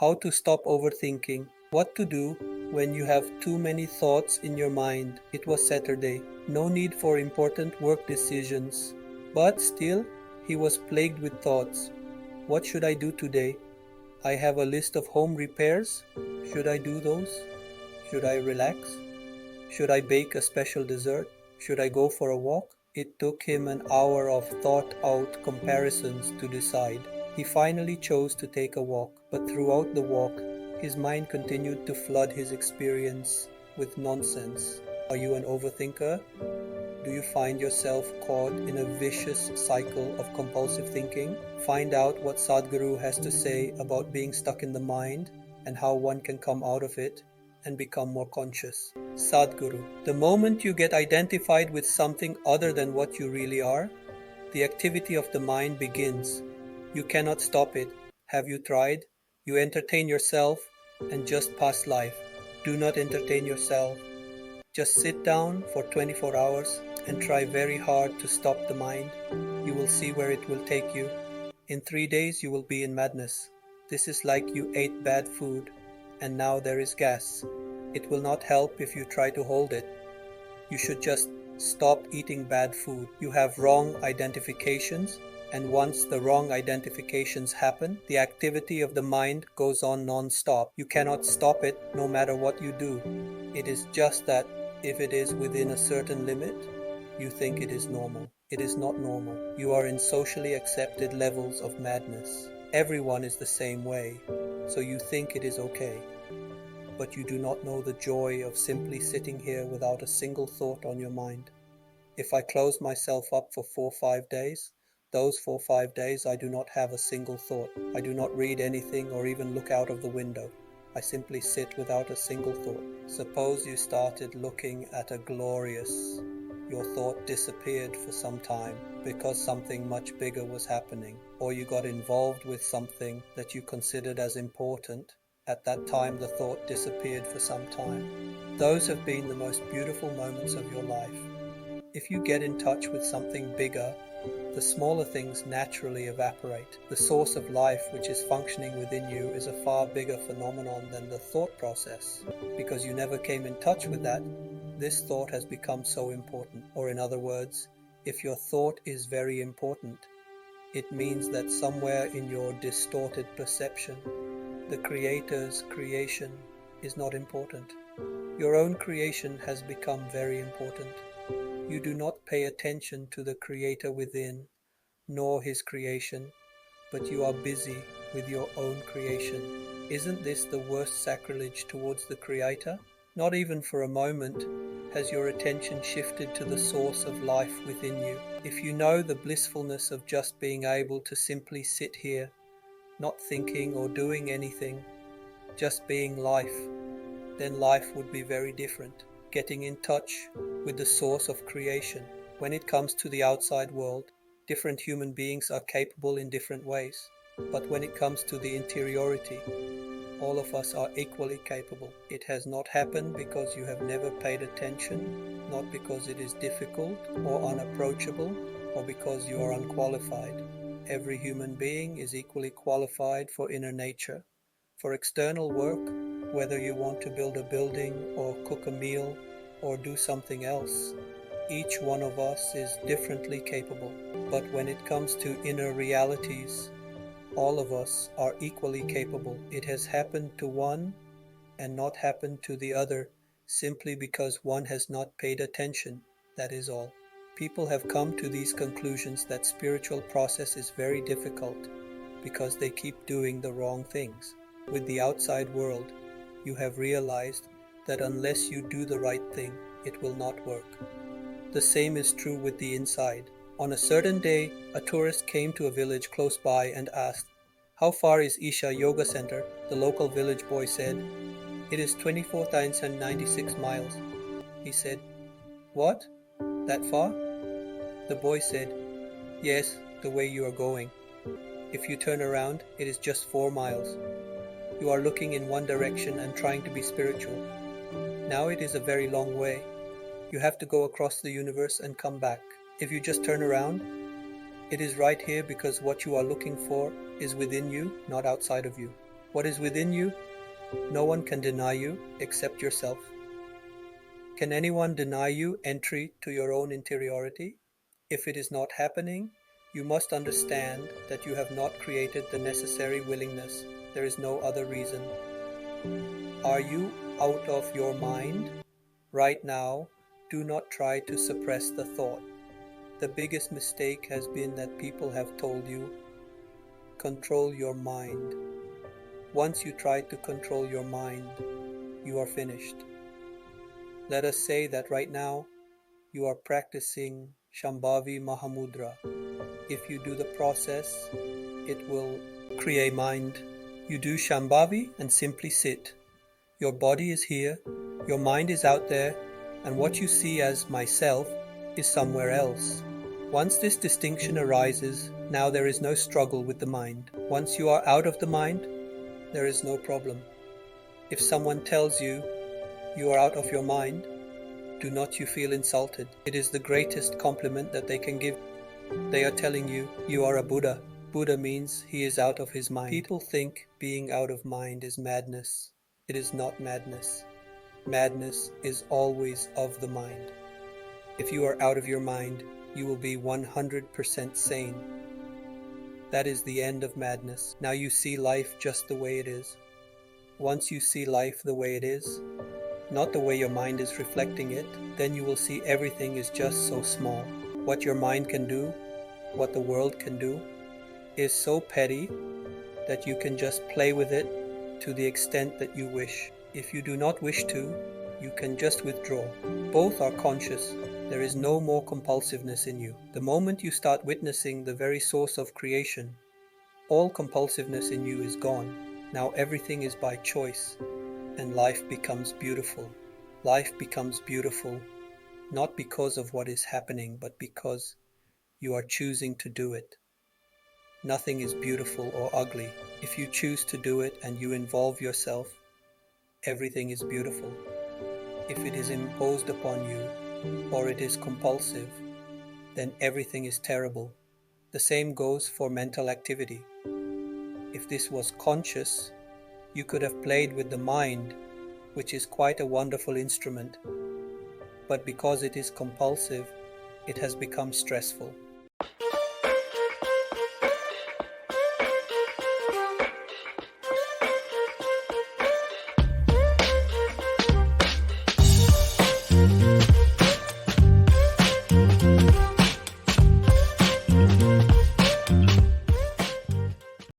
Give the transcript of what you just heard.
How to stop overthinking. What to do when you have too many thoughts in your mind. It was Saturday. No need for important work decisions. But still, he was plagued with thoughts. What should I do today? I have a list of home repairs. Should I do those? Should I relax? Should I bake a special dessert? Should I go for a walk? It took him an hour of thought-out comparisons to decide. He finally chose to take a walk, but throughout the walk, his mind continued to flood his experience with nonsense. Are you an overthinker? Do you find yourself caught in a vicious cycle of compulsive thinking? Find out what Sadhguru has to say about being stuck in the mind and how one can come out of it and become more conscious. Sadhguru. The moment you get identified with something other than what you really are, the activity of the mind begins. You cannot stop it. Have you tried? You entertain yourself and just pass life. Do not entertain yourself. Just sit down for 24 hours and try very hard to stop the mind. You will see where it will take you. In 3 days you will be in madness. This is like you ate bad food and now there is gas. It will not help if you try to hold it. You should just stop eating bad food. You have wrong identifications, and once the wrong identifications happen, the activity of the mind goes on non-stop. You cannot stop it no matter what you do. It is just that if it is within a certain limit, you think it is normal. It is not normal. You are in socially accepted levels of madness. Everyone is the same way, so you think it is okay. But you do not know the joy of simply sitting here without a single thought on your mind. If I close myself up for 4 or 5 days, those 4 or 5 days I do not have a single thought. I do not read anything or even look out of the window. I simply sit without a single thought. Suppose you started looking at a glorious. Your thought disappeared for some time because something much bigger was happening, or you got involved with something that you considered as important. At that time, the thought disappeared for some time. Those have been the most beautiful moments of your life. If you get in touch with something bigger, the smaller things naturally evaporate. The source of life which is functioning within you is a far bigger phenomenon than the thought process. Because you never came in touch with that, this thought has become so important. Or in other words, if your thought is very important, it means that somewhere in your distorted perception, the Creator's creation is not important. Your own creation has become very important. You do not pay attention to the Creator within, nor His creation, but you are busy with your own creation. Isn't this the worst sacrilege towards the Creator? Not even for a moment has your attention shifted to the source of life within you. If you know the blissfulness of just being able to simply sit here, not thinking or doing anything, just being life, then life would be very different. Getting in touch with the source of creation. When it comes to the outside world, different human beings are capable in different ways. But when it comes to the interiority, all of us are equally capable. It has not happened because you have never paid attention, not because it is difficult or unapproachable, or because you are unqualified. Every human being is equally qualified for inner nature. For external work, whether you want to build a building or cook a meal or do something else, each one of us is differently capable. But when it comes to inner realities, all of us are equally capable. It has happened to one and not happened to the other simply because one has not paid attention. That is all. People have come to these conclusions that spiritual process is very difficult because they keep doing the wrong things. With the outside world, you have realized that unless you do the right thing, it will not work. The same is true with the inside. On a certain day, a tourist came to a village close by and asked, "How far is Isha Yoga Center?" The local village boy said, "It is 24,96 miles. He said, "What? That far?" The boy said, "Yes, the way you are going. If you turn around, it is just 4 miles. You are looking in one direction and trying to be spiritual. Now it is a very long way. You have to go across the universe and come back. If you just turn around, it is right here because what you are looking for is within you, not outside of you. What is within you, no one can deny you except yourself. Can anyone deny you entry to your own interiority? If it is not happening, you must understand that you have not created the necessary willingness. There is no other reason. Are you out of your mind? Right now, do not try to suppress the thought. The biggest mistake has been that people have told you, control your mind. Once you try to control your mind, you are finished. Let us say that right now, you are practicing Shambhavi Mahamudra. If you do the process, it will create mind. You do Shambhavi and simply sit. Your body is here, your mind is out there, and what you see as myself is somewhere else. Once this distinction arises, now there is no struggle with the mind. Once you are out of the mind, there is no problem. If someone tells you you are out of your mind, do not you feel insulted. It is the greatest compliment that they can give. They are telling you, you are a Buddha. Buddha means he is out of his mind. People think being out of mind is madness. It is not madness. Madness is always of the mind. If you are out of your mind, you will be 100% sane. That is the end of madness. Now you see life just the way it is. Once you see life the way it is, not the way your mind is reflecting it, then you will see everything is just so small. What your mind can do, what the world can do, is so petty that you can just play with it to the extent that you wish. If you do not wish to, you can just withdraw. Both are conscious. There is no more compulsiveness in you. The moment you start witnessing the very source of creation, all compulsiveness in you is gone. Now everything is by choice, and life becomes beautiful. Life becomes beautiful not because of what is happening, but because you are choosing to do it. Nothing is beautiful or ugly. If you choose to do it and you involve yourself, everything is beautiful. If it is imposed upon you or it is compulsive, then everything is terrible. The same goes for mental activity. If this was conscious, you could have played with the mind, which is quite a wonderful instrument. But because it is compulsive, it has become stressful.